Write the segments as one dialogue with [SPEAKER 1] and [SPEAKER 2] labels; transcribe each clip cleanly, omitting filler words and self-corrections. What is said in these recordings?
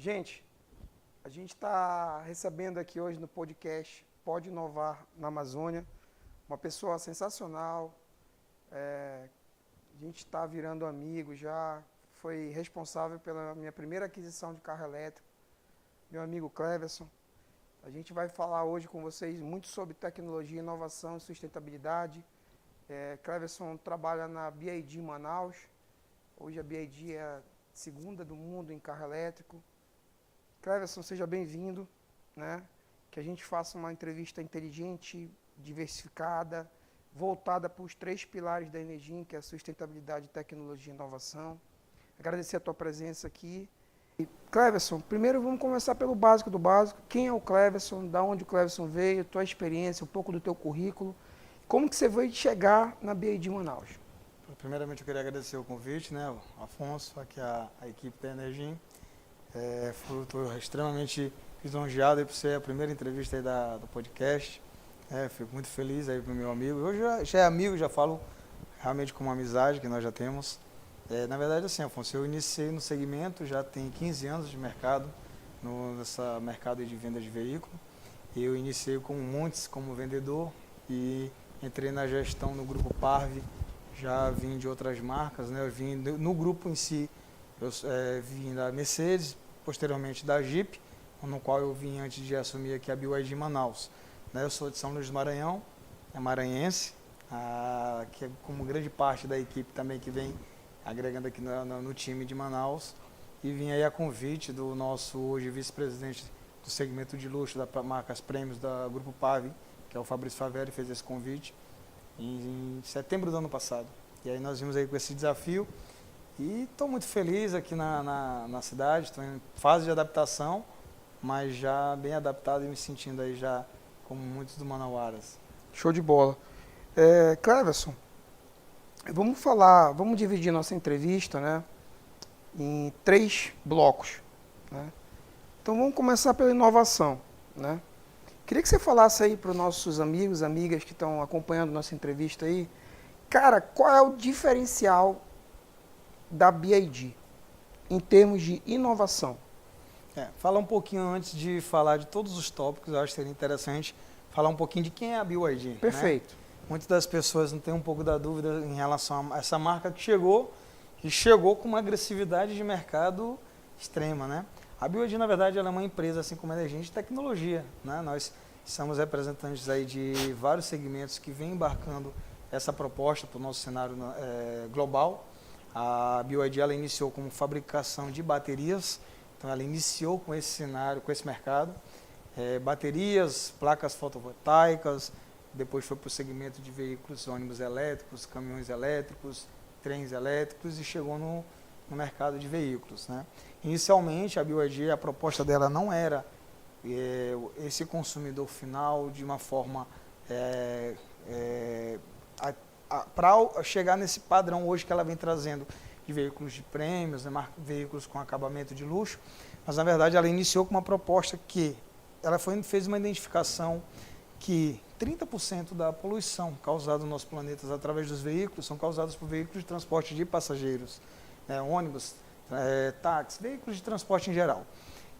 [SPEAKER 1] Gente, a gente está recebendo aqui hoje no podcast Pode Inovar na Amazônia uma pessoa sensacional. A gente está virando amigo já, foi responsável pela minha primeira aquisição de carro elétrico, meu amigo Cleverson. A gente vai falar hoje com vocês muito sobre tecnologia, inovação e sustentabilidade. Cleverson trabalha na BYD Manaus. Hoje a BYD é a segunda do mundo em carro elétrico. Cleverson, seja bem-vindo, né? Que a gente faça uma entrevista inteligente, diversificada, voltada para os 3 pilares da Energin, que é a sustentabilidade, tecnologia e inovação. Agradecer a tua presença aqui. E, Cleverson, primeiro vamos começar pelo básico do básico. Quem é o Cleverson? Da onde o Cleverson veio? Tua experiência, um pouco do teu currículo. Como que você veio chegar na BYD Manaus?
[SPEAKER 2] Primeiramente, eu queria agradecer o convite, né, o Afonso, aqui a equipe da Energin. Estou extremamente lisonjeado por ser a primeira entrevista aí do podcast. Fico muito feliz aí para o meu amigo. Hoje já é amigo, já falo realmente com uma amizade que nós já temos. Na verdade, assim, Afonso, eu iniciei no segmento, já tem 15 anos de mercado, nessa mercado de venda de veículo. Eu iniciei com Montes como vendedor e entrei na gestão no grupo Parve. Já vim de outras marcas, né? Eu vim no grupo em si. Eu vim da Mercedes, posteriormente da Jeep, no qual eu vim antes de assumir aqui a BYD Manaus. Eu sou de São Luís do Maranhão, maranhense, que é como grande parte da equipe também que vem agregando aqui no time de Manaus. E vim aí a convite do nosso hoje vice-presidente do segmento de luxo da marcas prêmios da Grupo Pave, que é o Fabrício Faveri, fez esse convite em setembro do ano passado. E aí nós vimos aí com esse desafio. E estou muito feliz aqui na cidade, estou em fase de adaptação, mas já bem adaptado e me sentindo aí já como muitos do manauaras.
[SPEAKER 1] Show de bola. Cleverson, vamos dividir nossa entrevista, né, em 3 blocos. Né? Então vamos começar pela inovação. Né? Queria que você falasse aí para os nossos amigos, amigas que estão acompanhando nossa entrevista aí, cara, qual é o diferencial da BYD em termos de inovação?
[SPEAKER 2] Falar um pouquinho antes de falar de todos os tópicos, eu acho que seria interessante falar um pouquinho de quem é a BYD.
[SPEAKER 1] Perfeito.
[SPEAKER 2] Né? Muitas das pessoas não têm um pouco da dúvida em relação a essa marca que chegou com uma agressividade de mercado extrema. Né? A BYD, na verdade, ela é uma empresa, assim como a Energin, de tecnologia. Né? Nós somos representantes aí de vários segmentos que vêm embarcando essa proposta para o nosso cenário global. A BYD ela iniciou como fabricação de baterias, então ela iniciou com esse cenário, com esse mercado. Baterias, placas fotovoltaicas, depois foi para o segmento de veículos, ônibus elétricos, caminhões elétricos, trens elétricos e chegou no mercado de veículos. Né? Inicialmente a BYD, a proposta dela não era esse consumidor final de uma forma para chegar nesse padrão hoje que ela vem trazendo de veículos de prêmios, né, veículos com acabamento de luxo, mas na verdade ela iniciou com uma proposta que ela fez uma identificação que 30% da poluição causada no nosso planeta através dos veículos são causados por veículos de transporte de passageiros, né, ônibus, táxis, veículos de transporte em geral.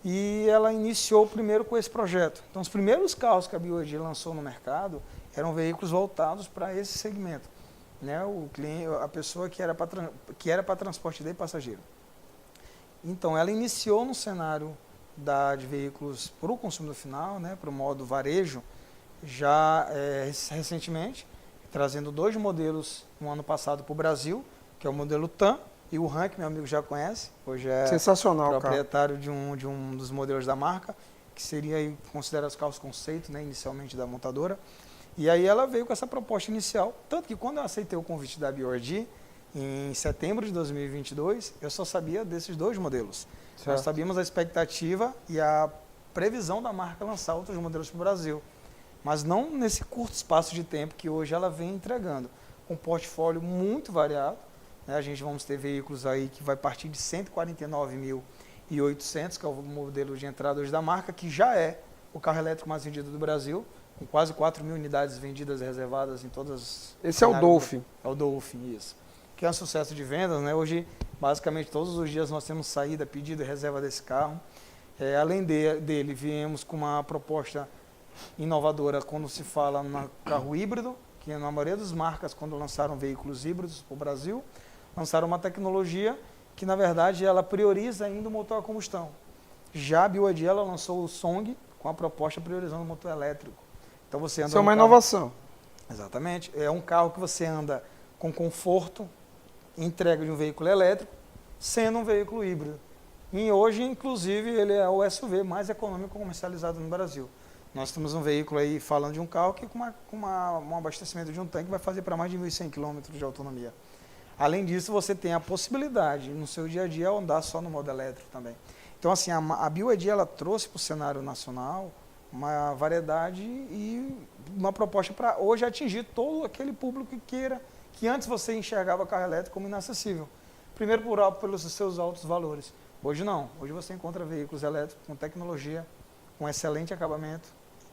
[SPEAKER 2] E ela iniciou primeiro com esse projeto. Então os primeiros carros que a BYD lançou no mercado eram veículos voltados para esse segmento. Né, o cliente, a pessoa que era para transporte de passageiro. Então, ela iniciou no cenário de veículos para o consumidor final, né, para o modo varejo, já recentemente, trazendo 2 modelos no ano passado para o Brasil, que é o modelo TAM e o RAM, que meu amigo já conhece, hoje é
[SPEAKER 1] sensacional,
[SPEAKER 2] proprietário de um dos modelos da marca, que seria considerado os carros conceito, né, inicialmente da montadora. E aí ela veio com essa proposta inicial, tanto que quando eu aceitei o convite da BYD, em setembro de 2022, eu só sabia desses 2 modelos. Certo. Nós sabíamos a expectativa e a previsão da marca lançar outros modelos para o Brasil, mas não nesse curto espaço de tempo que hoje ela vem entregando, com um portfólio muito variado. Né? A gente vamos ter veículos aí que vai partir de 149.800, que é o modelo de entrada hoje da marca, que já é o carro elétrico mais vendido do Brasil, com quase 4.000 unidades vendidas e reservadas em todas.
[SPEAKER 1] Esse é o Dolphin.
[SPEAKER 2] É o Dolphin, isso. Que é um sucesso de vendas, né? Hoje, basicamente, todos os dias nós temos saída, pedido e reserva desse carro. Além dele, viemos com uma proposta inovadora quando se fala no carro híbrido, que na maioria das marcas, quando lançaram veículos híbridos para o Brasil, lançaram uma tecnologia que, na verdade, ela prioriza ainda o motor a combustão. Já a BYD, ela lançou o Song com a proposta priorizando o motor elétrico. Então você anda
[SPEAKER 1] Isso é uma inovação.
[SPEAKER 2] Exatamente. É um carro que você anda com conforto, entrega de um veículo elétrico, sendo um veículo híbrido. E hoje, inclusive, ele é o SUV mais econômico comercializado no Brasil. Nós temos um veículo aí, falando de um carro, que com um abastecimento de um tanque vai fazer para mais de 1.100 km de autonomia. Além disso, você tem a possibilidade, no seu dia a dia, andar só no modo elétrico também. Então, assim, a BYD, ela trouxe para o cenário nacional uma variedade e uma proposta para hoje atingir todo aquele público que queira, que antes você enxergava carro elétrico como inacessível. Primeiro pelos seus altos valores. Hoje não. Hoje você encontra veículos elétricos com tecnologia, com excelente acabamento,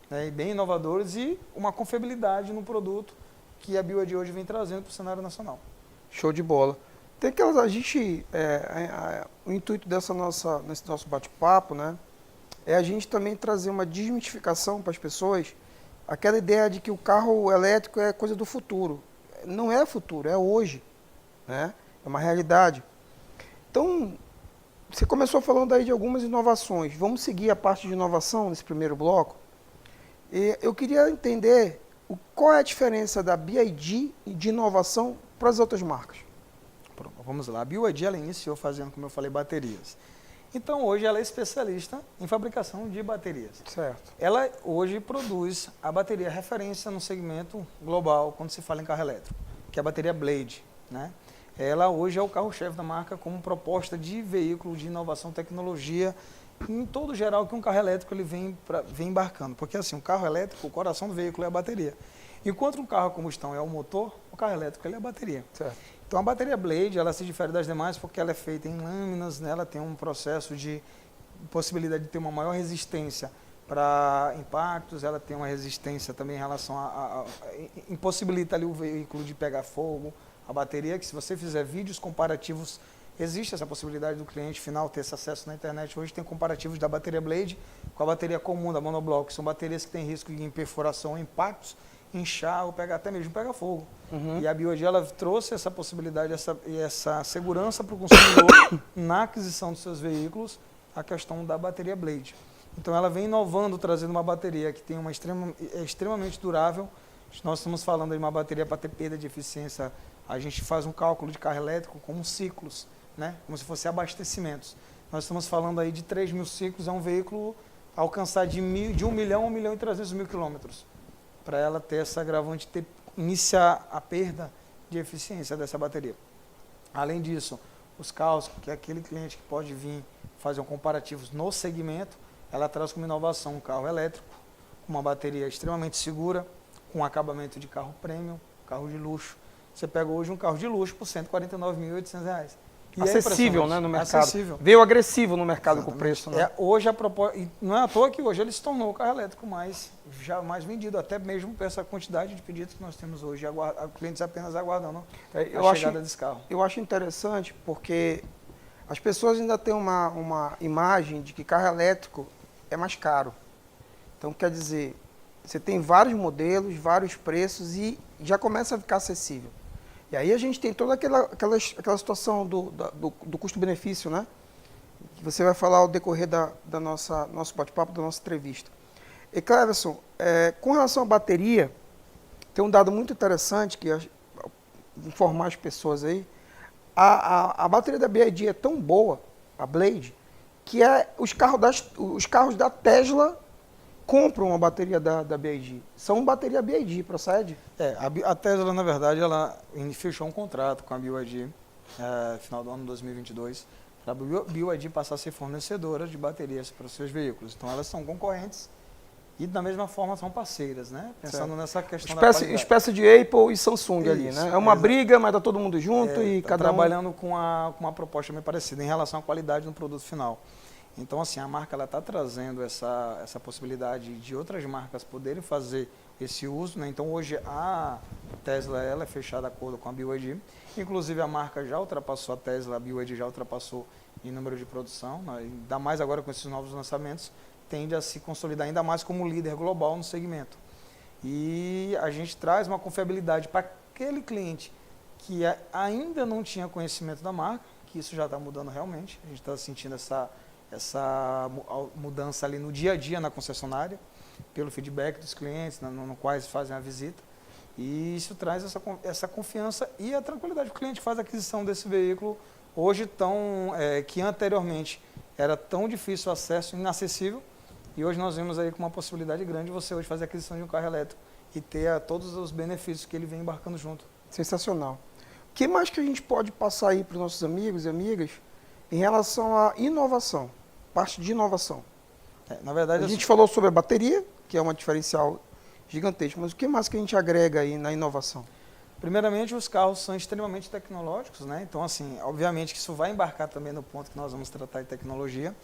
[SPEAKER 2] né, e bem inovadores e uma confiabilidade no produto que a BYD hoje vem trazendo para o cenário nacional.
[SPEAKER 1] Show de bola. Tem aquelas, o intuito nesse nosso bate-papo, né, é a gente também trazer uma desmitificação para as pessoas, aquela ideia de que o carro elétrico é coisa do futuro. Não é futuro, é hoje, né? É uma realidade. Então, você começou falando aí de algumas inovações. Vamos seguir a parte de inovação nesse primeiro bloco. E eu queria entender qual é a diferença da BYD de inovação para as outras marcas.
[SPEAKER 2] Pronto, vamos lá. A BYD, ela iniciou fazendo, como eu falei, baterias. Então, hoje, ela é especialista em fabricação de baterias.
[SPEAKER 1] Certo.
[SPEAKER 2] Ela, hoje, produz a bateria referência no segmento global, quando se fala em carro elétrico, que é a bateria Blade, né? Ela, hoje, é o carro-chefe da marca como proposta de veículo de inovação, tecnologia, em todo geral que um carro elétrico ele vem embarcando. Porque, assim, um carro elétrico, o coração do veículo é a bateria. Enquanto um carro a combustão é o motor, o carro elétrico ele é a bateria.
[SPEAKER 1] Certo.
[SPEAKER 2] Então, a bateria Blade, ela se difere das demais porque ela é feita em lâminas, né? Ela tem um processo de possibilidade de ter uma maior resistência para impactos, ela tem uma resistência também em relação impossibilita ali o veículo de pegar fogo, a bateria, que se você fizer vídeos comparativos, existe essa possibilidade do cliente final ter esse acesso na internet. Hoje tem comparativos da bateria Blade com a bateria comum da monobloco, que são baterias que têm risco de perfuração ou impactos, inchar ou pegar, até mesmo pegar fogo.
[SPEAKER 1] Uhum.
[SPEAKER 2] E a BYD, ela trouxe essa possibilidade e essa segurança para o consumidor na aquisição dos seus veículos, a questão da bateria Blade. Então ela vem inovando, trazendo uma bateria que tem é extremamente durável. Nós estamos falando de uma bateria para ter perda de eficiência. A gente faz um cálculo de carro elétrico como ciclos, né? Como se fosse abastecimentos. Nós estamos falando aí de 3.000 ciclos, é um veículo alcançar de 1 milhão a 1.300.000 quilômetros, para ela ter essa agravante, iniciar a perda de eficiência dessa bateria. Além disso, os carros, que é aquele cliente que pode vir fazer um comparativo no segmento, ela traz como inovação um carro elétrico, com uma bateria extremamente segura, com acabamento de carro premium, carro de luxo. Você pega hoje um carro de luxo por R$ 149.800. E
[SPEAKER 1] acessível, né, no mercado.
[SPEAKER 2] Acessível.
[SPEAKER 1] Veio agressivo no mercado. Exatamente. Com o preço. Né?
[SPEAKER 2] Hoje não é à toa que hoje ele se tornou o carro elétrico mais vendido, até mesmo por essa quantidade de pedidos que nós temos hoje, clientes apenas aguardando a chegada desse carro.
[SPEAKER 1] Eu acho interessante porque as pessoas ainda têm uma imagem de que carro elétrico é mais caro. Então, quer dizer, você tem vários modelos, vários preços e já começa a ficar acessível. E aí a gente tem toda aquela situação do custo-benefício, né? Que você vai falar ao decorrer nosso bate-papo, da nossa entrevista. E, Cleverson, com relação à bateria, tem um dado muito interessante que informar as pessoas aí. A bateria da BYD é tão boa, a Blade, que os carros da Tesla compram uma bateria da BYD. São bateria BYD, procede?
[SPEAKER 2] A Tesla, na verdade, ela fechou um contrato com a BYD no final do ano 2022 para a BYD passar a ser fornecedora de baterias para os seus veículos. Então, elas são concorrentes e, da mesma forma, são parceiras, né? Pensando nessa questão da qualidade.
[SPEAKER 1] Espécie de Apple e Samsung. Isso, ali, né? É uma briga, mas está todo mundo junto e cada
[SPEAKER 2] trabalhando com uma proposta meio parecida em relação à qualidade no produto final. Então, assim, a marca está trazendo essa possibilidade de outras marcas poderem fazer esse uso, né? Então hoje a Tesla ela é fechada de acordo com a BYD, inclusive a marca já ultrapassou a Tesla, a BYD já ultrapassou em número de produção, né? Ainda mais agora com esses novos lançamentos, tende a se consolidar ainda mais como líder global no segmento. E a gente traz uma confiabilidade para aquele cliente que ainda não tinha conhecimento da marca, que isso já está mudando realmente, a gente está sentindo essa mudança ali no dia a dia na concessionária, pelo feedback dos clientes, no quais fazem a visita. E isso traz essa confiança e a tranquilidade. O cliente faz a aquisição desse veículo, hoje que anteriormente era tão difícil o acesso, inacessível, e hoje nós vemos aí com uma possibilidade grande de você hoje fazer a aquisição de um carro elétrico e ter todos os benefícios que ele vem embarcando junto.
[SPEAKER 1] Sensacional. O que mais que a gente pode passar aí para os nossos amigos e amigas em relação à inovação, parte de inovação?
[SPEAKER 2] Na verdade,
[SPEAKER 1] a gente falou sobre a bateria, que é uma diferencial gigantesco, mas o que mais que a gente agrega aí na inovação?
[SPEAKER 2] Primeiramente, os carros são extremamente tecnológicos, né? Então, assim, obviamente que isso vai embarcar também no ponto que nós vamos tratar de tecnologia,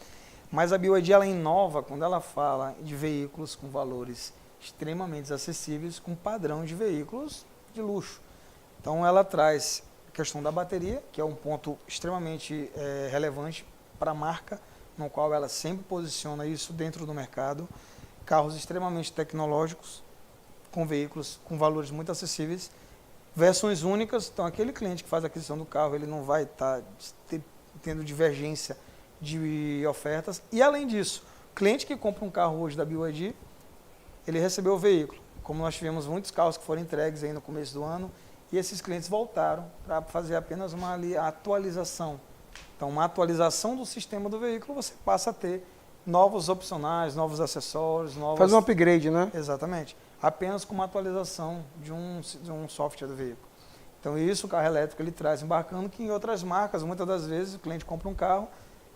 [SPEAKER 2] mas a BYD, ela inova quando ela fala de veículos com valores extremamente acessíveis, com padrão de veículos de luxo. Então, ela traz a questão da bateria, que é um ponto extremamente relevante para a marca, no qual ela sempre posiciona isso dentro do mercado. Carros extremamente tecnológicos, com veículos com valores muito acessíveis, versões únicas. Então, aquele cliente que faz a aquisição do carro, ele não vai estar tendo divergência de ofertas. E, além disso, o cliente que compra um carro hoje da BYD, ele recebeu o veículo. Como nós tivemos muitos carros que foram entregues aí no começo do ano, e esses clientes voltaram para fazer apenas uma atualização. Então, uma atualização do sistema do veículo, você passa a ter novos opcionais, novos acessórios, novos...
[SPEAKER 1] Faz um upgrade, né?
[SPEAKER 2] Exatamente. Apenas com uma atualização de um software do veículo. Então, isso o carro elétrico ele traz embarcando, que em outras marcas, muitas das vezes, o cliente compra um carro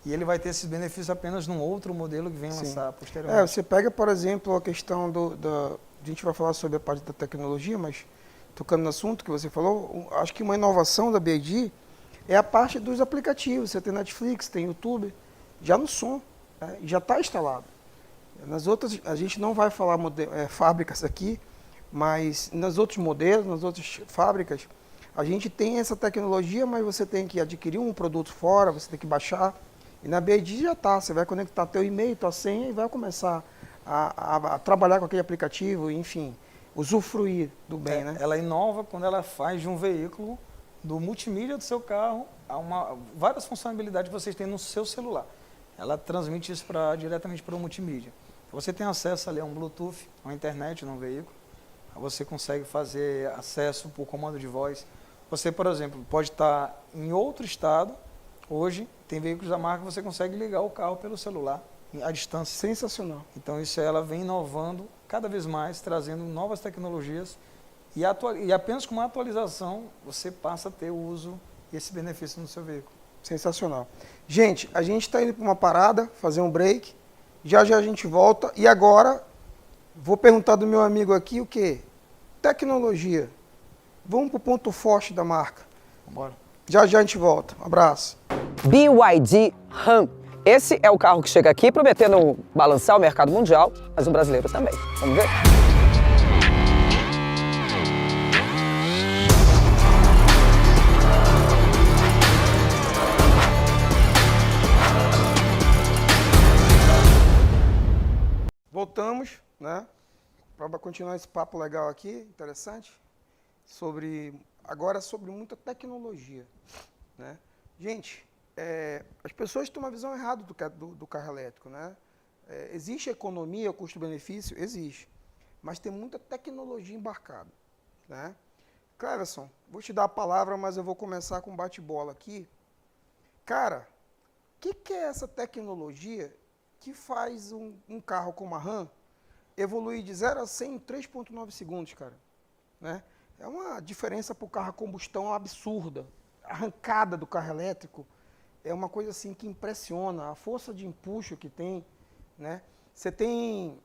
[SPEAKER 2] e ele vai ter esses benefícios apenas num outro modelo que vem lançar posteriormente.
[SPEAKER 1] Você pega, por exemplo, a questão a gente vai falar sobre a parte da tecnologia, mas tocando no assunto que você falou, acho que uma inovação da BYD é a parte dos aplicativos. Você tem Netflix, tem YouTube, já no som, né? Já está instalado. Nas outras, a gente não vai falar fábricas aqui, mas nos outros modelos, nas outras fábricas, a gente tem essa tecnologia, mas você tem que adquirir um produto fora, você tem que baixar. E na BYD já está, você vai conectar teu e-mail, tua senha e vai começar a trabalhar com aquele aplicativo, enfim, usufruir do bem, né?
[SPEAKER 2] Ela inova quando ela faz de um veículo, do multimídia do seu carro, várias funcionalidades que vocês têm no seu celular. Ela transmite isso diretamente para o multimídia. Você tem acesso ali a um Bluetooth, a uma internet no veículo. Você consegue fazer acesso por comando de voz. Você, por exemplo, pode estar em outro estado. Hoje, tem veículos da marca que você consegue ligar o carro pelo celular, à distância.
[SPEAKER 1] Sensacional.
[SPEAKER 2] Então, isso ela vem inovando cada vez mais, trazendo novas tecnologias. E apenas com uma atualização, você passa a ter o uso e esse benefício no seu veículo.
[SPEAKER 1] Sensacional. Gente, a gente está indo para uma parada, fazer um break. Já já a gente volta. E agora, vou perguntar do meu amigo aqui o quê? Tecnologia. Vamos para o ponto forte da marca.
[SPEAKER 2] Bora.
[SPEAKER 1] Já já a gente volta. Um abraço.
[SPEAKER 3] BYD Ram. Esse é o carro que chega aqui prometendo balançar o mercado mundial, mas o brasileiro também. Vamos ver?
[SPEAKER 1] Voltamos, né? Para continuar esse papo legal aqui, interessante, agora sobre muita tecnologia, né? Gente, as pessoas têm uma visão errada do carro elétrico, né? Existe economia, custo-benefício? Existe, mas tem muita tecnologia embarcada, né? Cleverson, vou te dar a palavra, mas eu vou começar com um bate-bola aqui. Cara, o que é essa tecnologia que faz um carro como a Ram evoluir de 0 a 100 em 3,9 segundos, cara? Né? É uma diferença para o carro a combustão absurda. A arrancada do carro elétrico é uma coisa assim que impressiona, a força de empuxo que tem, né? Você tem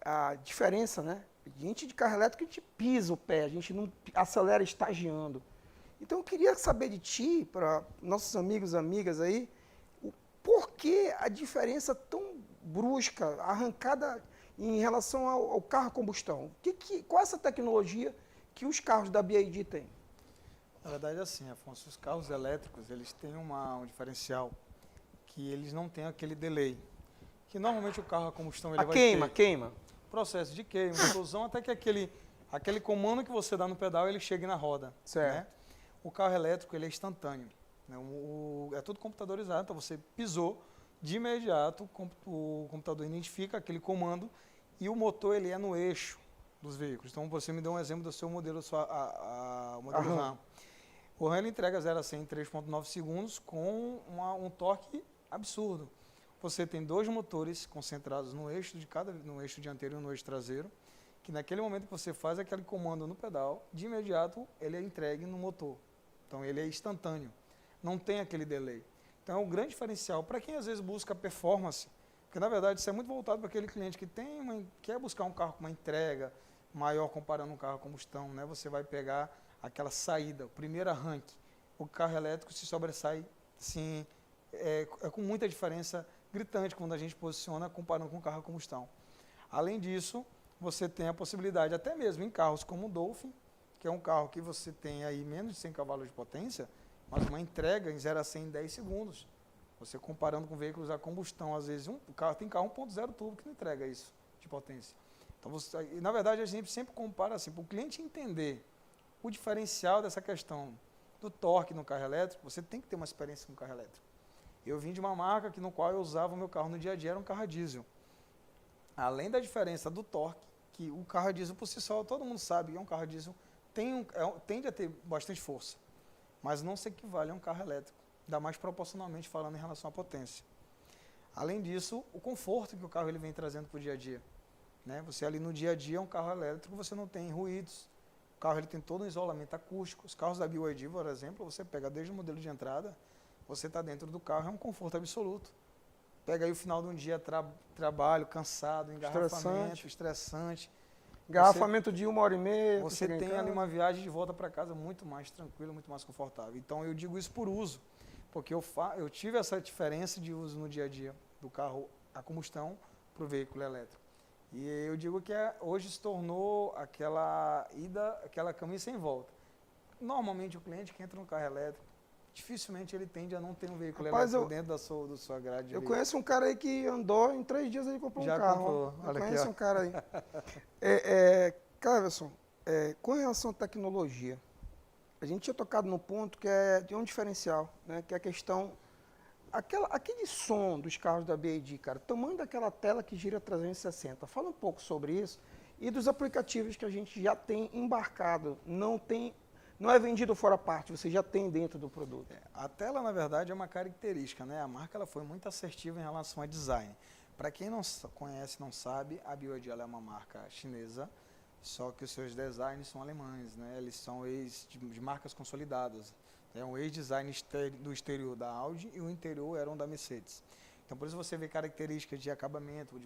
[SPEAKER 1] a diferença, né? A gente de carro elétrico, a gente pisa o pé, a gente não acelera estagiando. Então eu queria saber de ti, para nossos amigos e amigas aí, por que a diferença tão brusca, a arrancada em relação ao carro a combustão, qual é essa tecnologia que os carros da BYD têm?
[SPEAKER 2] Na verdade, assim, Afonso, os carros elétricos, eles têm um diferencial que eles não têm aquele delay. Que normalmente o carro a combustão ele vai ter
[SPEAKER 1] queima.
[SPEAKER 2] processo de queima, explosão, até que aquele comando que você dá no pedal, ele chegue na roda.
[SPEAKER 1] Certo.
[SPEAKER 2] Né? O carro elétrico, ele é instantâneo. Né? É tudo computadorizado, então você pisou, de imediato o computador identifica aquele comando e o motor ele é no eixo dos veículos. Então você me deu um exemplo do seu modelo, o modelo RAM. O RAM ele entrega 0 a 100 em 3,9 segundos com um torque absurdo. Você tem 2 motores concentrados no eixo dianteiro e no eixo traseiro, que naquele momento que você faz aquele comando no pedal, de imediato ele é entregue no motor. Então ele é instantâneo, não tem aquele delay. Então é um grande diferencial para quem às vezes busca performance, porque na verdade isso é muito voltado para aquele cliente que quer buscar um carro com uma entrega maior comparando um carro a combustão, né? Você vai pegar aquela saída, o primeiro arranque. O carro elétrico se sobressai, sim, com muita diferença gritante quando a gente posiciona comparando com o carro a combustão. Além disso, você tem a possibilidade, até mesmo em carros como o Dolphin, que é um carro que você tem aí menos de 100 cavalos de potência, mas uma entrega em 0 a 100 em 10 segundos. Você comparando com veículos a combustão, às vezes tem carro 1.0 turbo que não entrega isso de potência. Então, na verdade, a gente sempre compara assim, para o cliente entender o diferencial dessa questão do torque no carro elétrico, você tem que ter uma experiência com carro elétrico. Eu vim de uma marca no qual eu usava o meu carro no dia a dia, era um carro a diesel. Além da diferença do torque, que o carro a diesel por si só, todo mundo sabe que um carro a diesel tende a ter bastante força, mas não se equivale a um carro elétrico, ainda mais proporcionalmente falando em relação à potência. Além disso, o conforto que o carro ele vem trazendo para o dia a dia. Né? Você ali no dia a dia, um carro elétrico, você não tem ruídos, o carro ele tem todo um isolamento acústico. Os carros da BYD, por exemplo, você pega desde o modelo de entrada, você está dentro do carro, é um conforto absoluto. Pega aí o final de um dia, trabalho, cansado, engarrafamento, estressante.
[SPEAKER 1] Engarrafamento de 1h30.
[SPEAKER 2] Você tem ali uma viagem de volta para casa muito mais tranquila, muito mais confortável. Então eu digo isso por uso, porque eu tive essa diferença de uso no dia a dia do carro a combustão para o veículo elétrico. E eu digo que hoje se tornou aquela caminho sem volta. Normalmente o cliente que entra no carro elétrico, dificilmente ele tende a não ter um veículo elétrico dentro da sua grade.
[SPEAKER 1] Eu conheço um cara aí que andou, em 3 dias ele comprou um carro.
[SPEAKER 2] Já comprou.
[SPEAKER 1] Eu conheço um cara aí. Cleverson, com relação à tecnologia, a gente tinha tocado no ponto que é de um diferencial, né, que é a questão... Aquele som dos carros da BYD, cara, tamanho daquela tela que gira 360. Fala um pouco sobre isso e dos aplicativos que a gente já tem embarcado. Não é vendido fora parte, você já tem dentro do produto.
[SPEAKER 2] A tela, na verdade, é uma característica, né? A marca ela foi muito assertiva em relação a design. Para quem não conhece, não sabe, a BYD ela é uma marca chinesa, só que os seus designs são alemães, né? Eles são de marcas consolidadas. É um ex-design do exterior da Audi e o interior eram da Mercedes. Então, por isso você vê características de acabamento.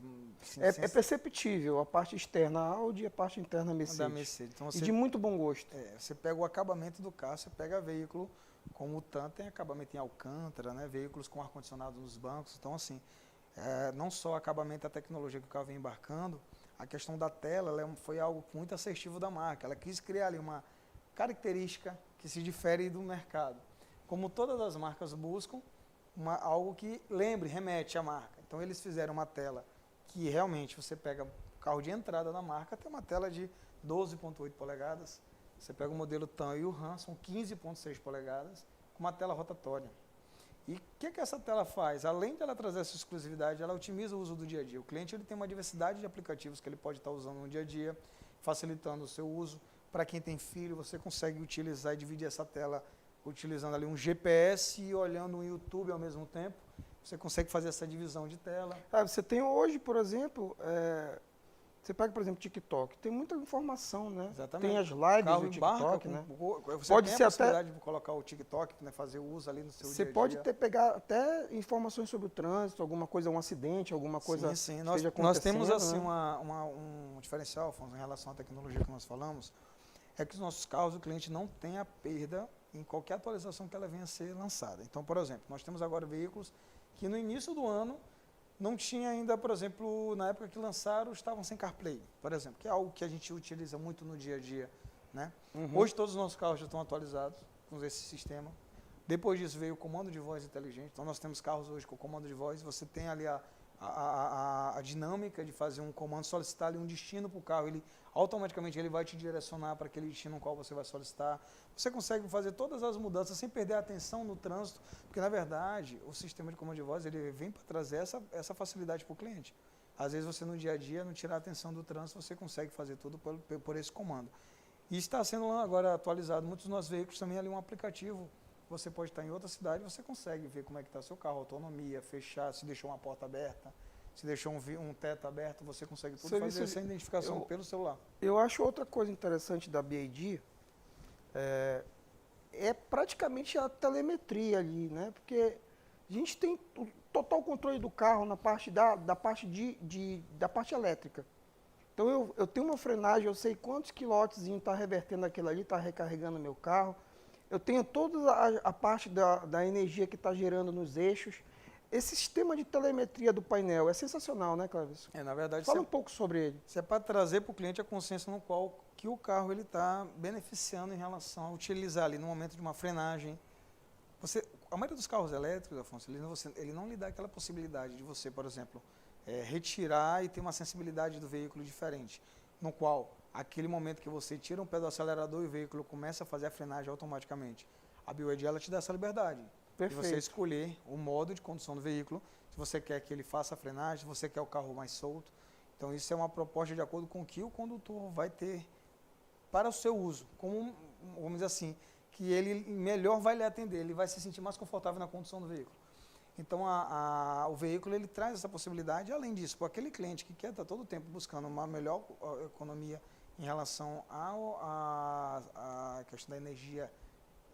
[SPEAKER 1] É perceptível a parte externa Audi e a parte interna Mercedes.
[SPEAKER 2] Da Mercedes. Então,
[SPEAKER 1] e de muito bom gosto.
[SPEAKER 2] Você pega o acabamento do carro, você pega veículo como o TAN, tem acabamento em Alcântara, né? Veículos com ar-condicionado nos bancos. Então, assim, não só o acabamento, a tecnologia que o carro vem embarcando, a questão da tela foi algo muito assertivo da marca. Ela quis criar ali uma característica que se difere do mercado. Como todas as marcas buscam, algo que remete à marca. Então eles fizeram uma tela que realmente você pega o carro de entrada da marca, tem uma tela de 12,8 polegadas. Você pega o modelo TAN e o RAM, são 15,6 polegadas, com uma tela rotatória. E o que essa tela faz? Além de ela trazer essa exclusividade, ela otimiza o uso do dia a dia. O cliente ele tem uma diversidade de aplicativos que ele pode estar usando no dia a dia, facilitando o seu uso. Para quem tem filho, você consegue utilizar e dividir essa tela utilizando ali um GPS e olhando um YouTube ao mesmo tempo. Você consegue fazer essa divisão de tela.
[SPEAKER 1] Você tem hoje, por exemplo, você pega, por exemplo, TikTok, tem muita informação, né?
[SPEAKER 2] Exatamente.
[SPEAKER 1] Tem as lives do TikTok, né?
[SPEAKER 2] Você pode ter a possibilidade de colocar o TikTok, né, fazer o uso ali no seu dia a dia.
[SPEAKER 1] Você pode pegar até informações sobre o trânsito, alguma coisa, um acidente, alguma coisa.
[SPEAKER 2] Sim. Nós temos assim um diferencial, Afonso, em relação à tecnologia que nós falamos, é que os nossos carros, o cliente não tem a perda em qualquer atualização que ela venha a ser lançada. Então, por exemplo, nós temos agora veículos que no início do ano não tinha ainda, por exemplo, na época que lançaram, estavam sem CarPlay, por exemplo, que é algo que a gente utiliza muito no dia a dia, né? Hoje todos os nossos carros já estão atualizados com esse sistema. Depois disso veio o comando de voz inteligente. Então nós temos carros hoje com comando de voz, você tem ali a dinâmica de fazer um comando, solicitar ali um destino para o carro, ele automaticamente ele vai te direcionar para aquele destino no qual você vai solicitar. Você consegue fazer todas as mudanças sem perder a atenção no trânsito, porque na verdade o sistema de comando de voz ele vem para trazer essa facilidade para o cliente. Às vezes você no dia a dia não tirar a atenção do trânsito, você consegue fazer tudo por esse comando. E está sendo agora atualizado muitos dos nossos veículos também ali um aplicativo. Você pode estar em outra cidade, você consegue ver como é que está seu carro, autonomia, fechar, se deixou uma porta aberta, se deixou um teto aberto, você consegue tudo fazer essa identificação pelo celular.
[SPEAKER 1] Eu acho outra coisa interessante da BYD, é praticamente a telemetria ali, né? Porque a gente tem o total controle do carro na parte da parte elétrica. Então eu tenho uma frenagem, eu sei quantos quilômetros está revertendo aquilo ali, está recarregando meu carro. Eu tenho toda a parte da energia que está gerando nos eixos. Esse sistema de telemetria do painel é sensacional, né, Cleverson?
[SPEAKER 2] Na verdade,
[SPEAKER 1] fala um pouco sobre ele.
[SPEAKER 2] Isso é para trazer para o cliente a consciência no qual que o carro ele está beneficiando em relação a utilizar ali no momento de uma frenagem. A maioria dos carros elétricos, Afonso, ele não lhe dá aquela possibilidade de você, por exemplo, retirar e ter uma sensibilidade do veículo diferente, no qual aquele momento que você tira um pé do acelerador e o veículo começa a fazer a frenagem automaticamente. A BYD ela te dá essa liberdade.
[SPEAKER 1] Perfeito.
[SPEAKER 2] De você escolher o modo de condução do veículo, se você quer que ele faça a frenagem, se você quer o carro mais solto. Então isso é uma proposta de acordo com o que o condutor vai ter para o seu uso, como, vamos dizer assim, que ele melhor vai lhe atender, ele vai se sentir mais confortável na condução do veículo. Então o veículo ele traz essa possibilidade, além disso, para aquele cliente que quer estar todo o tempo buscando uma melhor economia em relação à questão da energia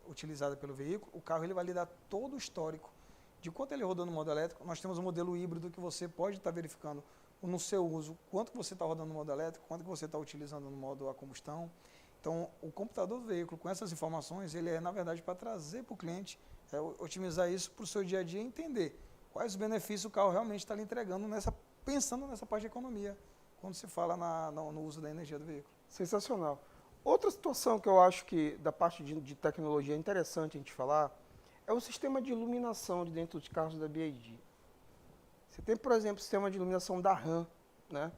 [SPEAKER 2] utilizada pelo veículo, o carro ele vai lhe dar todo o histórico de quanto ele rodou no modo elétrico. Nós temos um modelo híbrido que você pode estar verificando no seu uso, quanto que você está rodando no modo elétrico, quanto que você está utilizando no modo a combustão. Então, o computador do veículo, com essas informações, ele é, na verdade, para trazer para o cliente, otimizar isso para o seu dia a dia e entender quais os benefícios o carro realmente está lhe entregando, pensando nessa parte de economia, quando se fala no uso da energia do veículo.
[SPEAKER 1] Sensacional. Outra situação que eu acho que, da parte de tecnologia, é interessante a gente falar, é o sistema de iluminação de dentro dos carros da BYD. Você tem, por exemplo, o sistema de iluminação da RAM, né?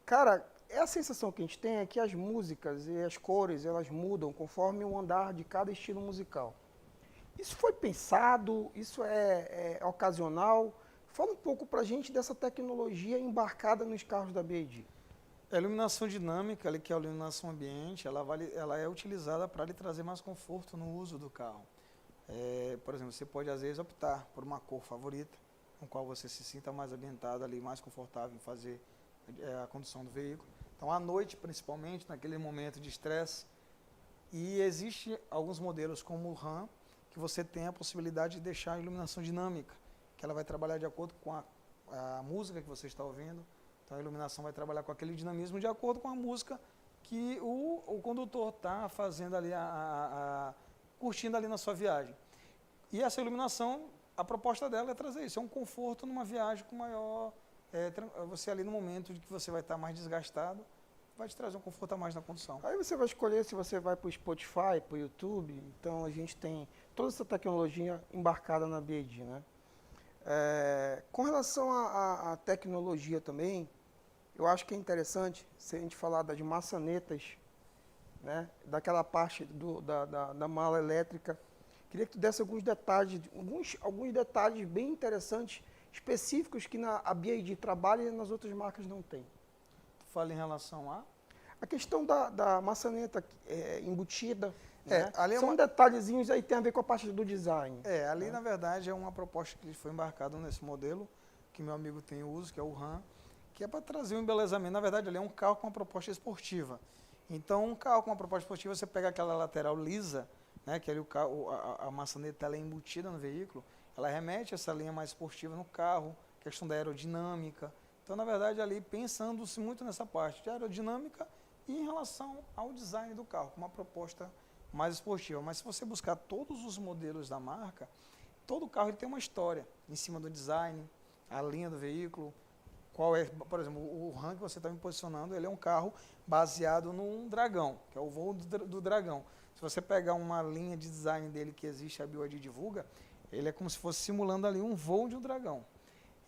[SPEAKER 1] Cara, a sensação que a gente tem é que as músicas e as cores, elas mudam conforme o andar de cada estilo musical. Isso foi pensado? Isso é ocasional? Fala um pouco pra gente dessa tecnologia embarcada nos carros da BYD.
[SPEAKER 2] A iluminação dinâmica, que é a iluminação ambiente, ela é utilizada para lhe trazer mais conforto no uso do carro. Por exemplo, você pode às vezes optar por uma cor favorita, com qual você se sinta mais ambientado ali, mais confortável em fazer a condução do veículo. Então, à noite, principalmente, naquele momento de estresse, e existe alguns modelos como o RAM, que você tem a possibilidade de deixar a iluminação dinâmica, que ela vai trabalhar de acordo com a música que você está ouvindo. Então, a iluminação vai trabalhar com aquele dinamismo de acordo com a música que o condutor está fazendo ali, curtindo ali na sua viagem. E essa iluminação, a proposta dela é trazer isso, é um conforto numa viagem com maior... você ali no momento de que você vai estar mais desgastado, vai te trazer um conforto a mais na condução.
[SPEAKER 1] Aí você vai escolher se você vai para o Spotify, para o YouTube. Então a gente tem toda essa tecnologia embarcada na BYD, né? Com relação à tecnologia também, eu acho que é interessante se a gente falar das maçanetas, né? Daquela parte da mala elétrica. Queria que tu desse alguns detalhes bem interessantes, específicos que a BYD trabalha e nas outras marcas não tem.
[SPEAKER 2] Tu fala em relação
[SPEAKER 1] a questão da maçaneta embutida, né?
[SPEAKER 2] Ali
[SPEAKER 1] são detalhezinhos aí que tem a ver com a parte do design.
[SPEAKER 2] Ali
[SPEAKER 1] né?
[SPEAKER 2] Na verdade é uma proposta que foi embarcada nesse modelo, que meu amigo tem uso, que é o RAM, que é para trazer um embelezamento. Na verdade, ele é um carro com uma proposta esportiva. Então, um carro com uma proposta esportiva, você pega aquela lateral lisa, né, que ali a maçaneta ela é embutida no veículo, ela remete essa linha mais esportiva no carro, questão da aerodinâmica. Então, na verdade, ali pensando-se muito nessa parte de aerodinâmica e em relação ao design do carro, com uma proposta mais esportiva. Mas se você buscar todos os modelos da marca, todo carro ele tem uma história em cima do design, a linha do veículo, qual é, por exemplo, o RAM que você está me posicionando, ele é um carro baseado num Dragão, que é o voo do Dragão. Se você pegar uma linha de design dele que existe, a BYD divulga, ele é como se fosse simulando ali um voo de um dragão.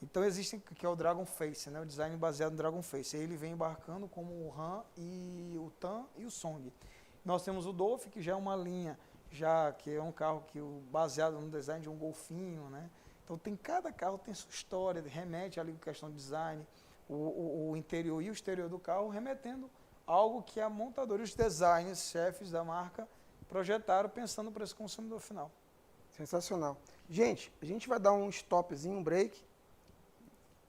[SPEAKER 2] Então existem, que é o Dragon Face, né? O design baseado no Dragon Face. Aí ele vem embarcando como o RAM e o TAN e o Song. Nós temos o Dolphin, que já é uma linha, já que é um carro que baseado no design de um golfinho, né? Então cada carro tem sua história, remete ali com questão de design, o interior e o exterior do carro, remetendo algo que a montadora e os designers, chefes da marca, projetaram pensando para esse consumidor final.
[SPEAKER 1] Sensacional. Gente, a gente vai dar um stopzinho, um break.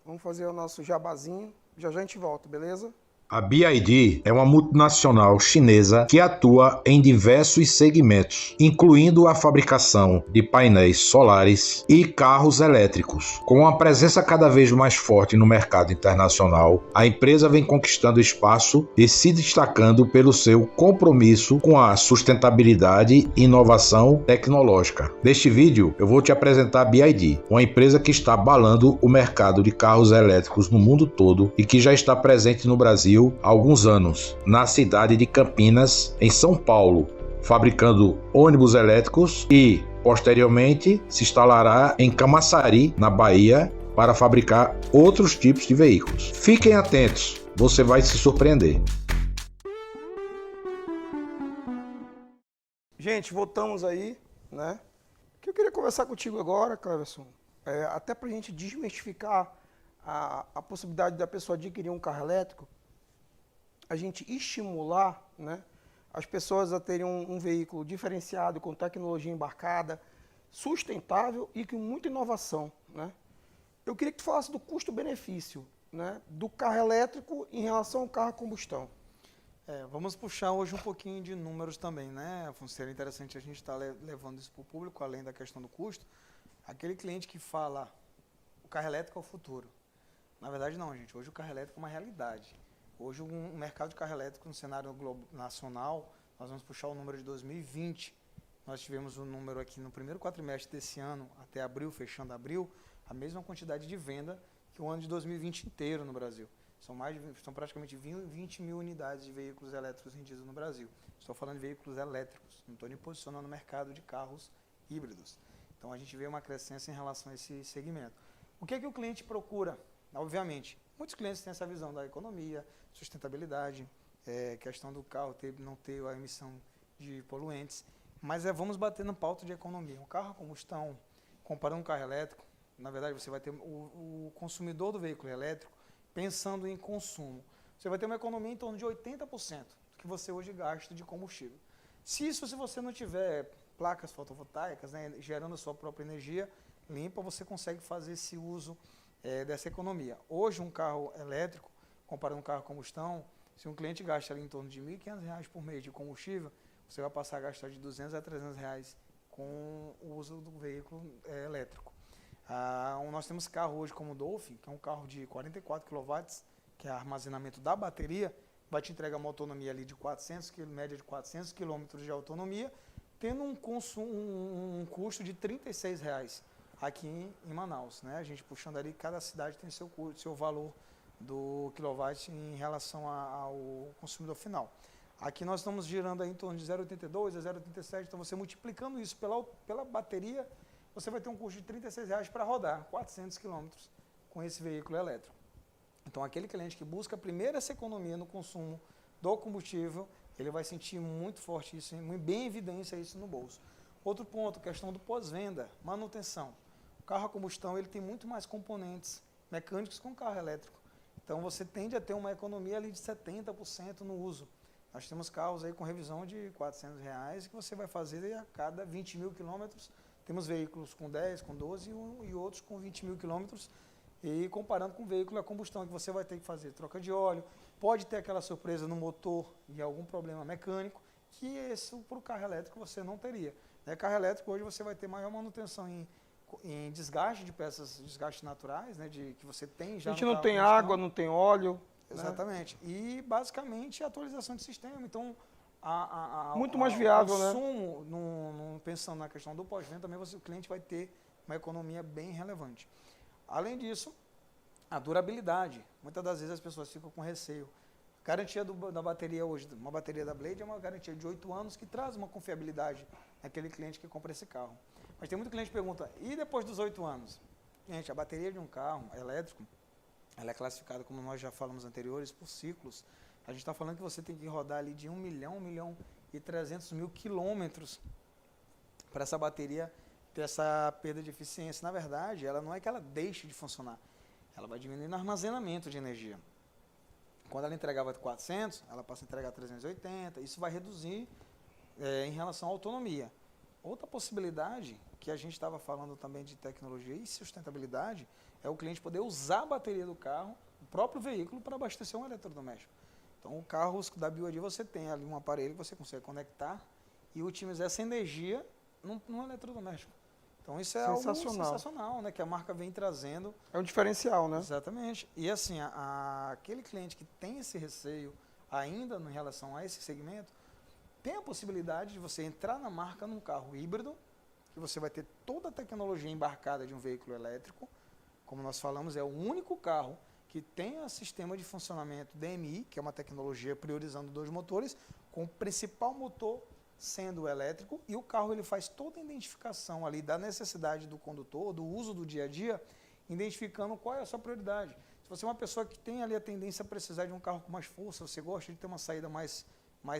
[SPEAKER 1] Vamos fazer o nosso jabazinho. Já a gente volta, beleza?
[SPEAKER 4] A BYD é uma multinacional chinesa que atua em diversos segmentos, incluindo a fabricação de painéis solares e carros elétricos. Com uma presença cada vez mais forte no mercado internacional, a empresa vem conquistando espaço e se destacando pelo seu compromisso com a sustentabilidade e inovação tecnológica. Neste vídeo, eu vou te apresentar a BYD, uma empresa que está abalando o mercado de carros elétricos no mundo todo e que já está presente no Brasil há alguns anos, na cidade de Campinas, em São Paulo, fabricando ônibus elétricos e, posteriormente, se instalará em Camaçari, na Bahia, para fabricar outros tipos de veículos. Fiquem atentos, você vai se surpreender.
[SPEAKER 1] Gente, voltamos aí, né? O que eu queria conversar contigo agora, Cleverson, até para a gente desmistificar a possibilidade da pessoa adquirir um carro elétrico, a gente estimular, né, as pessoas a terem um veículo diferenciado, com tecnologia embarcada, sustentável e com muita inovação, né? Eu queria que tu falasse do custo-benefício, né, do carro elétrico em relação ao carro a combustão.
[SPEAKER 2] Vamos puxar hoje um pouquinho de números também, né, Afonso? Seria interessante a gente estar levando isso para o público, além da questão do custo. Aquele cliente que fala, o carro elétrico é o futuro. Na verdade não, gente. Hoje o carro elétrico é uma realidade. Hoje o mercado de carro elétrico no cenário nacional, nós vamos puxar o número de 2020. Nós tivemos um número aqui no primeiro quatrimestre desse ano, até abril, fechando abril, a mesma quantidade de venda que o ano de 2020 inteiro no Brasil. São praticamente 20 mil unidades de veículos elétricos vendidos no Brasil. Estou falando de veículos elétricos, não estou nem posicionando no mercado de carros híbridos. Então a gente vê uma crescência em relação a esse segmento. O que é que o cliente procura? Obviamente, muitos clientes têm essa visão da economia, sustentabilidade, questão do carro não ter a emissão de poluentes, mas vamos bater na pauta de economia. Um carro a combustão, comparando um carro elétrico, na verdade você vai ter o consumidor do veículo elétrico pensando em consumo. Você vai ter uma economia em torno de 80% do que você hoje gasta de combustível. Se você não tiver placas fotovoltaicas, né, gerando a sua própria energia limpa, você consegue fazer esse uso dessa economia. Hoje, um carro elétrico, comparando um carro a combustão, se um cliente gasta ali em torno de R$ 1.500 por mês de combustível, você vai passar a gastar de R$ 200 a R$ 300 com o uso do veículo elétrico. Nós temos carro hoje como o Dolphin, que é um carro de 44 kW, que é armazenamento da bateria, vai te entregar uma autonomia ali de média de 400 km de autonomia, tendo um custo de R$ 36 aqui em Manaus, né? A gente puxando ali, cada cidade tem seu valor do quilowatt em relação ao consumidor final. Aqui nós estamos girando aí em torno de 0,82 a 0,87, então você multiplicando isso pela bateria, você vai ter um custo de R$ 36 para rodar 400 km com esse veículo elétrico. Então aquele cliente que busca primeiro essa economia no consumo do combustível, ele vai sentir muito forte isso, muito bem evidência isso no bolso. Outro ponto, questão do pós-venda, manutenção. O carro a combustão ele tem muito mais componentes mecânicos que um carro elétrico. Então você tende a ter uma economia ali de 70% no uso. Nós temos carros aí com revisão de R$ 400 que você vai fazer a cada 20 mil quilômetros. Temos veículos com 10, com 12 e outros com 20 mil quilômetros. E comparando com o veículo a combustão, que você vai ter que fazer troca de óleo, pode ter aquela surpresa no motor e algum problema mecânico, que esse para o carro elétrico você não teria. Carro elétrico hoje você vai ter maior manutenção em desgaste de peças, desgastes naturais, né, que você tem já.
[SPEAKER 1] A gente não tem água, não tem óleo.
[SPEAKER 2] Exatamente. Né? E basicamente atualização de sistema. Então,
[SPEAKER 1] muito mais viável,
[SPEAKER 2] consumo, né? Pensando na questão do pós-venda, também o cliente vai ter uma economia bem relevante. Além disso, A durabilidade. Muitas das vezes as pessoas ficam com receio. Garantia da bateria hoje, uma bateria da Blade é uma garantia de 8 anos que traz uma confiabilidade naquele cliente que compra esse carro. Mas tem muito cliente que pergunta, e depois dos 8 anos? Gente, a bateria de um carro elétrico, ela é classificada, como nós já falamos anteriores, por ciclos. A gente está falando que você tem que rodar ali de 1 milhão e 300 mil quilômetros para essa bateria ter essa perda de eficiência. Na verdade, ela não é que ela deixe de funcionar, ela vai diminuir no armazenamento de energia. Quando ela entregava 400, ela passa a entregar 380, isso vai reduzir em relação à autonomia. Outra possibilidade, que a gente estava falando também de tecnologia e sustentabilidade, é o cliente poder usar a bateria do carro, o próprio veículo, para abastecer um eletrodoméstico. Então, o carro da BYD, você tem ali um aparelho que você consegue conectar e otimizar essa energia num eletrodoméstico. Então, isso é algo sensacional, né, que a marca vem trazendo.
[SPEAKER 1] É um diferencial, né?
[SPEAKER 2] Exatamente. E assim, aquele cliente que tem esse receio ainda em relação a esse segmento, tem a possibilidade de você entrar na marca num carro híbrido, que você vai ter toda a tecnologia embarcada de um veículo elétrico. Como nós falamos, é o único carro que tem o sistema de funcionamento DMI, que é uma tecnologia priorizando 2 motores, com o principal motor sendo elétrico, e o carro ele faz toda a identificação ali da necessidade do condutor, do uso do dia a dia, identificando qual é a sua prioridade. Se você é uma pessoa que tem ali a tendência a precisar de um carro com mais força, você gosta de ter uma saída mais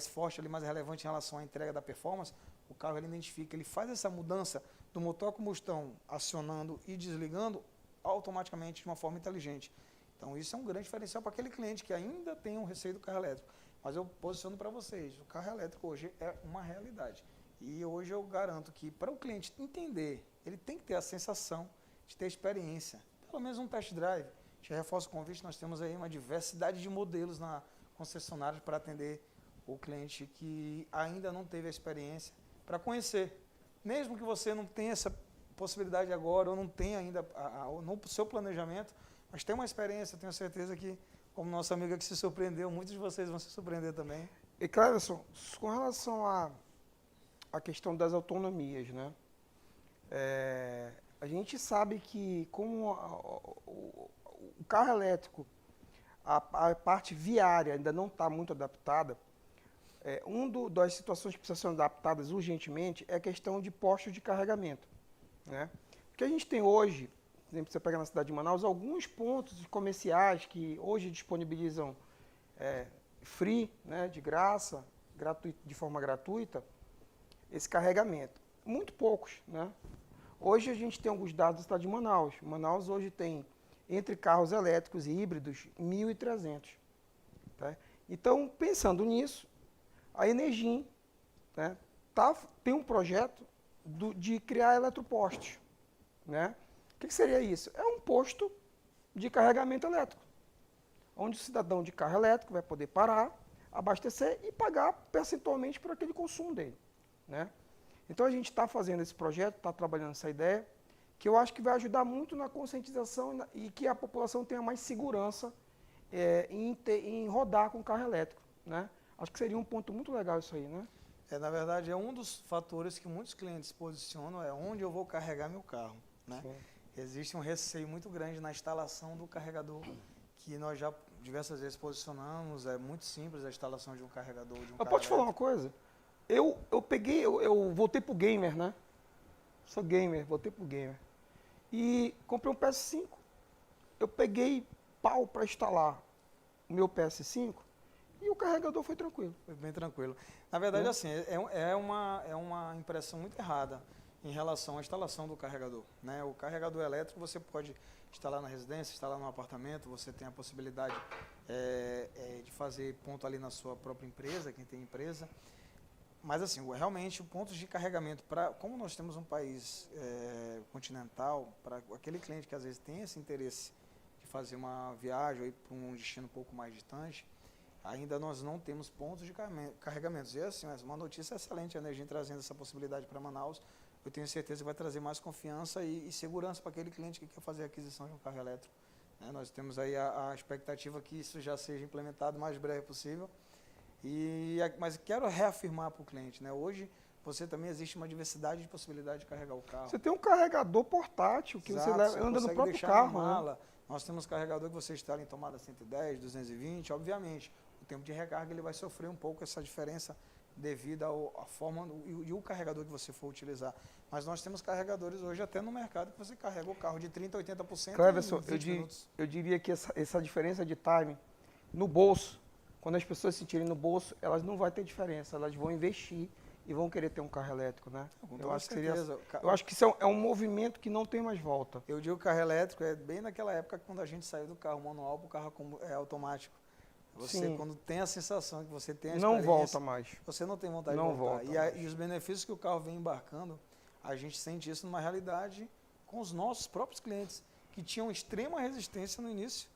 [SPEAKER 2] forte, ali, mais relevante em relação à entrega da performance, o carro ele identifica, ele faz essa mudança do motor a combustão acionando e desligando automaticamente de uma forma inteligente. Então isso é um grande diferencial para aquele cliente que ainda tem um receio do carro elétrico. Mas eu posiciono para vocês, o carro elétrico hoje é uma realidade. E hoje eu garanto que para o cliente entender, ele tem que ter a sensação de ter experiência, pelo menos um test drive. Já reforço o convite, nós temos aí uma diversidade de modelos na concessionária para atender o cliente que ainda não teve a experiência, para conhecer. Mesmo que você não tenha essa possibilidade agora, ou não tenha ainda no seu planejamento, mas tem uma experiência, tenho certeza que, como nossa amiga que se surpreendeu, muitos de vocês vão se surpreender também.
[SPEAKER 1] E, Cleverson, com relação à questão das autonomias, né? A gente sabe que como o carro elétrico, a parte viária ainda não está muito adaptada, das situações que precisam ser adaptadas urgentemente é a questão de postos de carregamento, né? Porque a gente tem hoje, por exemplo, você pega na cidade de Manaus, alguns pontos comerciais que hoje disponibilizam free, né, de graça, de forma gratuita, esse carregamento. Muito poucos, né? Hoje a gente tem alguns dados da cidade de Manaus. Manaus hoje tem, entre carros elétricos e híbridos, 1.300. Tá? Então, pensando nisso, a Energin, né, tem um projeto de criar eletropostos, né? O que seria isso? É um posto de carregamento elétrico, onde o cidadão de carro elétrico vai poder parar, abastecer e pagar percentualmente por aquele consumo dele, né? Então a gente está fazendo esse projeto, está trabalhando essa ideia, que eu acho que vai ajudar muito na conscientização e que a população tenha mais segurança em rodar com carro elétrico, né? Acho que seria um ponto muito legal isso aí, né?
[SPEAKER 2] Na verdade, é um dos fatores que muitos clientes posicionam, é onde eu vou carregar meu carro, né?
[SPEAKER 1] Sim.
[SPEAKER 2] Existe um receio muito grande na instalação do carregador, que nós já diversas vezes posicionamos, é muito simples a instalação de um carregador de um carro
[SPEAKER 1] Pode te falar uma coisa? Eu voltei pro gamer, né? Sou gamer, voltei pro gamer. E comprei um PS5. Eu peguei pau para instalar o meu PS5 e o carregador foi tranquilo.
[SPEAKER 2] Foi bem tranquilo. Na verdade, assim, é uma impressão muito errada em relação à instalação do carregador, né? O carregador elétrico você pode instalar na residência, instalar no apartamento, você tem a possibilidade de fazer ponto ali na sua própria empresa, quem tem empresa. Mas assim, realmente o ponto de carregamento, como nós temos um país continental, para aquele cliente que às vezes tem esse interesse de fazer uma viagem ou ir para um destino um pouco mais distante, ainda nós não temos pontos de carregamentos. E assim, mas uma notícia excelente, a Energin trazendo essa possibilidade para Manaus, eu tenho certeza que vai trazer mais confiança e segurança para aquele cliente que quer fazer a aquisição de um carro elétrico, né? Nós temos aí a expectativa que isso já seja implementado o mais breve possível. Mas quero reafirmar para o cliente, né? Hoje você também existe uma diversidade de possibilidade de carregar o carro.
[SPEAKER 1] Você tem um carregador portátil que
[SPEAKER 2] Exato,
[SPEAKER 1] você leva, anda no
[SPEAKER 2] consegue
[SPEAKER 1] próprio
[SPEAKER 2] deixar
[SPEAKER 1] carro.
[SPEAKER 2] na
[SPEAKER 1] Né?
[SPEAKER 2] mala. Nós temos carregador que você instala em tomada 110, 220, obviamente. O tempo de recarga ele vai sofrer um pouco essa diferença devido à forma e o carregador que você for utilizar. Mas nós temos carregadores hoje até no mercado que você carrega o carro de 30% a 80%
[SPEAKER 1] Cleverson,
[SPEAKER 2] em 20 minutos.
[SPEAKER 1] eu diria que essa diferença de time no bolso, quando as pessoas sentirem no bolso, elas não vão ter diferença, elas vão investir e vão querer ter um carro elétrico, né?
[SPEAKER 2] Com
[SPEAKER 1] Eu
[SPEAKER 2] toda
[SPEAKER 1] acho,
[SPEAKER 2] certeza.
[SPEAKER 1] eu acho que isso é um movimento que não tem mais volta.
[SPEAKER 2] Eu digo carro elétrico é bem naquela época quando a gente saiu do carro manual para o carro automático. Você,
[SPEAKER 1] Sim.
[SPEAKER 2] quando tem a sensação que você tem a
[SPEAKER 1] Não
[SPEAKER 2] experiência,
[SPEAKER 1] volta mais.
[SPEAKER 2] você não tem vontade
[SPEAKER 1] Não
[SPEAKER 2] de voltar.
[SPEAKER 1] volta
[SPEAKER 2] E
[SPEAKER 1] mais.
[SPEAKER 2] os benefícios que o carro vem embarcando, a gente sente isso numa realidade com os nossos próprios clientes, que tinham extrema resistência no início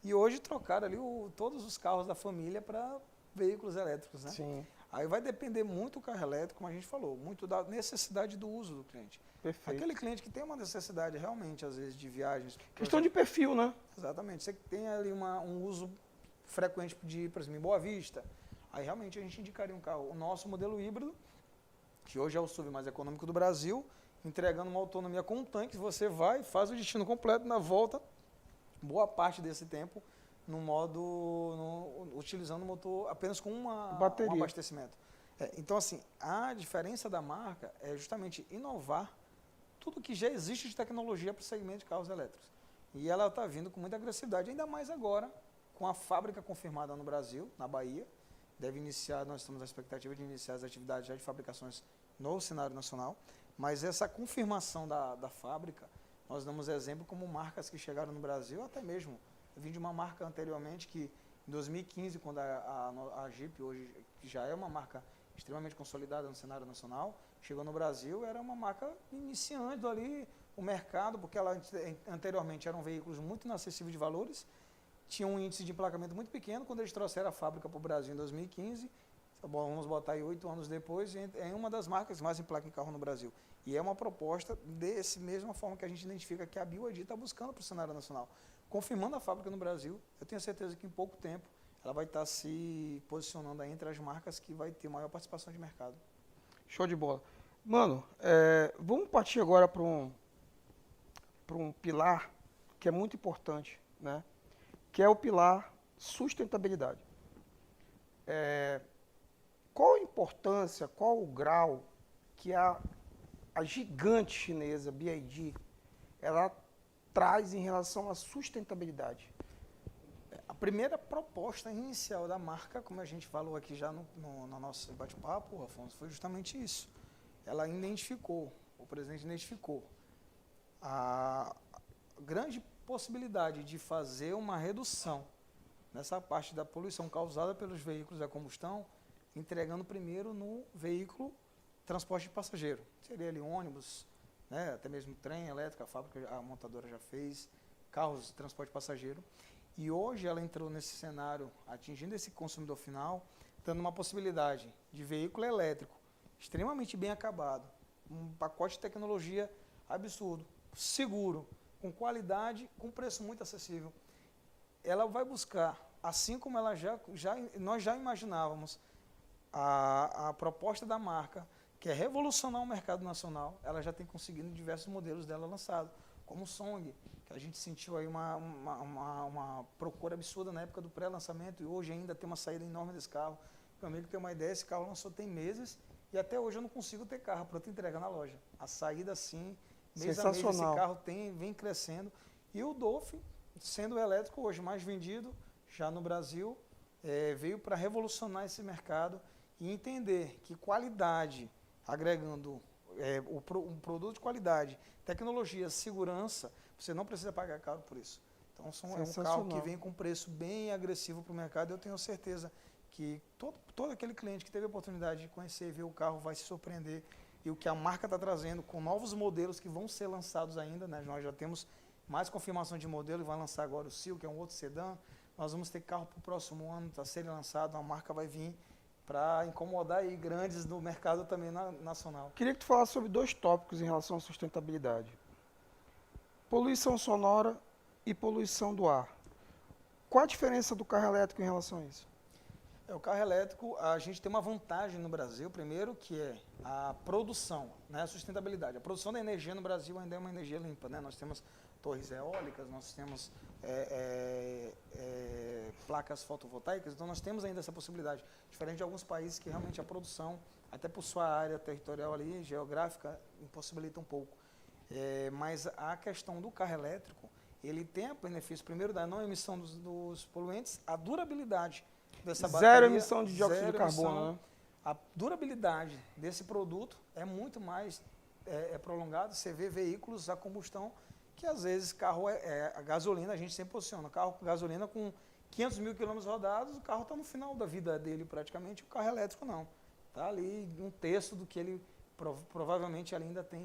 [SPEAKER 2] e hoje trocaram ali todos os carros da família para veículos elétricos, né?
[SPEAKER 1] Sim,
[SPEAKER 2] Aí vai depender muito do carro elétrico, como a gente falou, muito da necessidade do uso do cliente.
[SPEAKER 1] perfeito.
[SPEAKER 2] Aquele cliente que tem uma necessidade realmente, às vezes, de viagens.
[SPEAKER 1] Questão de perfil, né?
[SPEAKER 2] Exatamente. Você tem ali um uso frequente de ir, por exemplo, em Boa Vista. Aí realmente a gente indicaria um carro. O nosso modelo híbrido, que hoje é o SUV mais econômico do Brasil, entregando uma autonomia com um tanque, você vai, faz o destino completo, na volta, boa parte desse tempo, utilizando o motor apenas com um abastecimento. Então, assim, a diferença da marca é justamente inovar tudo que já existe de tecnologia para o segmento de carros elétricos. E ela está vindo com muita agressividade, ainda mais agora, com a fábrica confirmada no Brasil, na Bahia. Deve iniciar, nós estamos na expectativa de iniciar as atividades já de fabricações no cenário nacional. Mas essa confirmação da fábrica, nós damos exemplo como marcas que chegaram no Brasil, até mesmo. Eu vim de uma marca anteriormente que, em 2015, quando a Jeep, hoje que já é uma marca extremamente consolidada no cenário nacional, chegou no Brasil, era uma marca iniciando ali o mercado, porque ela anteriormente eram veículos muito inacessíveis de valores, tinha um índice de emplacamento muito pequeno. Quando eles trouxeram a fábrica para o Brasil em 2015, vamos botar aí 8 anos depois, é uma das marcas mais emplacam em carro no Brasil. E é uma proposta desse mesma forma que a gente identifica que a BYD está buscando para o cenário nacional. Confirmando a fábrica no Brasil, eu tenho certeza que em pouco tempo ela vai estar se posicionando aí entre as marcas que vai ter maior participação de mercado.
[SPEAKER 1] Show de bola. Mano, vamos partir agora para um pilar que é muito importante, né? Que é o pilar sustentabilidade. Qual a importância, qual o grau que a gigante chinesa BYD ela traz em relação à sustentabilidade?
[SPEAKER 2] A primeira proposta inicial da marca, como a gente falou aqui já no nosso bate-papo, Afonso, foi justamente isso. Ela identificou, o presidente identificou a grande possibilidade de fazer uma redução nessa parte da poluição causada pelos veículos a combustão, entregando primeiro no veículo transporte de passageiro. Seria ali ônibus, né, até mesmo trem elétrico, a fábrica, a montadora já fez, carros de transporte de passageiro. E hoje ela entrou nesse cenário, atingindo esse consumidor final, dando uma possibilidade de veículo elétrico extremamente bem acabado, um pacote de tecnologia absurdo, seguro, com qualidade, com preço muito acessível. Ela vai buscar, assim como ela nós já imaginávamos, a proposta da marca, que é revolucionar o mercado nacional, ela já tem conseguido diversos modelos dela lançados, como o Song, que a gente sentiu aí uma procura absurda na época do pré-lançamento e hoje ainda tem uma saída enorme desse carro. Meu amigo tem uma ideia, esse carro lançou tem meses e até hoje eu não consigo ter carro para te entregar na loja. A saída sim, mês a mês esse carro vem crescendo. E o Dolphin, sendo elétrico hoje mais vendido já no Brasil, veio para revolucionar esse mercado e entender que qualidade, agregando um produto de qualidade, tecnologia, segurança, você não precisa pagar caro por isso. Então é um carro que vem com preço bem agressivo para o mercado. Eu tenho certeza que todo aquele cliente que teve a oportunidade de conhecer e ver o carro vai se surpreender. E o que a marca está trazendo com novos modelos que vão ser lançados ainda, né? Nós já temos mais confirmação de modelo e vai lançar agora o Seal, que é um outro sedã. Nós vamos ter carro para o próximo ano, está sendo lançado, a marca vai vir para incomodar aí grandes no mercado também nacional.
[SPEAKER 1] Queria que tu falasse sobre 2 tópicos em relação à sustentabilidade. Poluição sonora e poluição do ar. Qual a diferença do carro elétrico em relação a isso?
[SPEAKER 2] O carro elétrico, a gente tem uma vantagem no Brasil, primeiro, que é a produção, né, a sustentabilidade. A produção da energia no Brasil ainda é uma energia limpa, né? Nós temos torres eólicas, nós temos placas fotovoltaicas, então nós temos ainda essa possibilidade. Diferente de alguns países que realmente a produção, até por sua área territorial ali, geográfica, impossibilita um pouco. Mas a questão do carro elétrico, ele tem o benefício, primeiro, da não emissão dos poluentes, a durabilidade dessa bateria.
[SPEAKER 1] Zero emissão de dióxido de carbono, né?
[SPEAKER 2] A durabilidade desse produto é muito mais prolongada. Você vê veículos a combustão que, às vezes, carro a gasolina, a gente sempre posiciona. Carro com gasolina com 500 mil quilômetros rodados, o carro está no final da vida dele praticamente, o carro elétrico não. Está ali um terço do que ele provavelmente ainda tem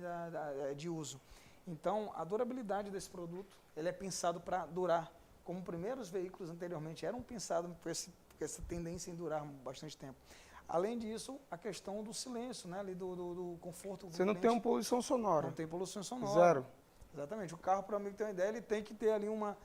[SPEAKER 2] de uso. Então, a durabilidade desse produto, ele é pensado para durar, como primeiros veículos anteriormente eram pensados com essa tendência em durar bastante tempo. Além disso, a questão do silêncio, né, ali do conforto.
[SPEAKER 1] Você não tem uma poluição sonora.
[SPEAKER 2] Não tem poluição sonora.
[SPEAKER 1] Zero.
[SPEAKER 2] Exatamente. O carro, para o amigo ter uma ideia, ele tem que ter ali uma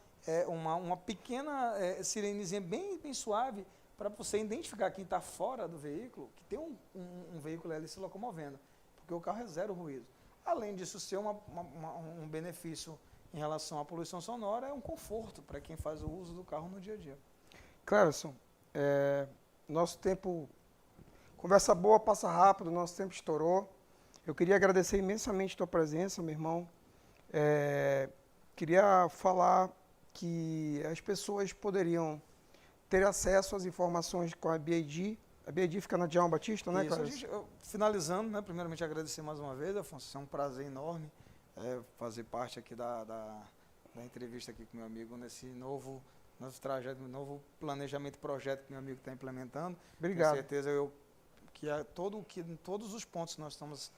[SPEAKER 2] pequena sirenezinha bem suave para você identificar quem está fora do veículo, que tem um veículo ali se locomovendo, porque o carro é zero ruído. Além disso ser um benefício em relação à poluição sonora, é um conforto para quem faz o uso do carro no dia a dia.
[SPEAKER 1] Cleverson, nosso tempo, conversa boa, passa rápido, nosso tempo estourou. Eu queria agradecer imensamente a tua presença, meu irmão. Queria falar que as pessoas poderiam ter acesso às informações com a BID. A BID fica na Djalma Batista, né, Cleverson?
[SPEAKER 2] Finalizando, né, primeiramente agradecer mais uma vez, Afonso, é um prazer enorme fazer parte aqui da entrevista aqui com meu amigo nesse novo trajeto, novo planejamento, projeto que meu amigo está implementando.
[SPEAKER 1] Obrigado.
[SPEAKER 2] Com certeza todos os pontos que nós estamos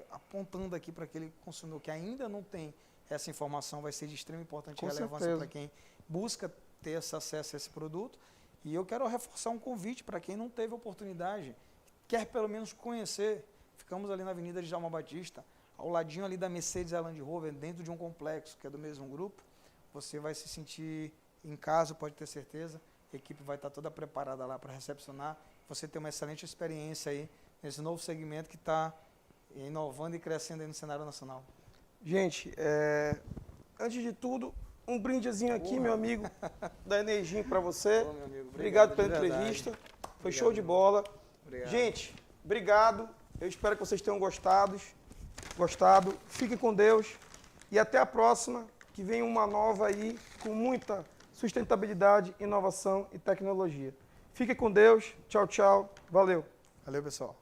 [SPEAKER 2] apontando aqui para aquele consumidor que ainda não tem essa informação vai ser de extrema importância e relevância para quem busca ter esse acesso a esse produto. E eu quero reforçar um convite para quem não teve oportunidade, quer pelo menos conhecer. Ficamos ali na Avenida de Djalma Batista, ao ladinho ali da Mercedes Land Rover, dentro de um complexo que é do mesmo grupo. Você vai se sentir em casa, pode ter certeza. A equipe vai estar toda preparada lá para recepcionar. Você ter uma excelente experiência aí nesse novo segmento que está inovando e crescendo aí no cenário nacional.
[SPEAKER 1] Gente, antes de tudo, um brindezinho aqui, meu amigo, da Energin para você.
[SPEAKER 2] Meu amigo,
[SPEAKER 1] obrigado pela entrevista. Foi show de bola.
[SPEAKER 2] Obrigado.
[SPEAKER 1] Gente, obrigado. Eu espero que vocês tenham gostado. Fiquem com Deus. E até a próxima, que vem uma nova aí, com muita sustentabilidade, inovação e tecnologia. Fiquem com Deus. Tchau, tchau. Valeu.
[SPEAKER 2] Valeu, pessoal.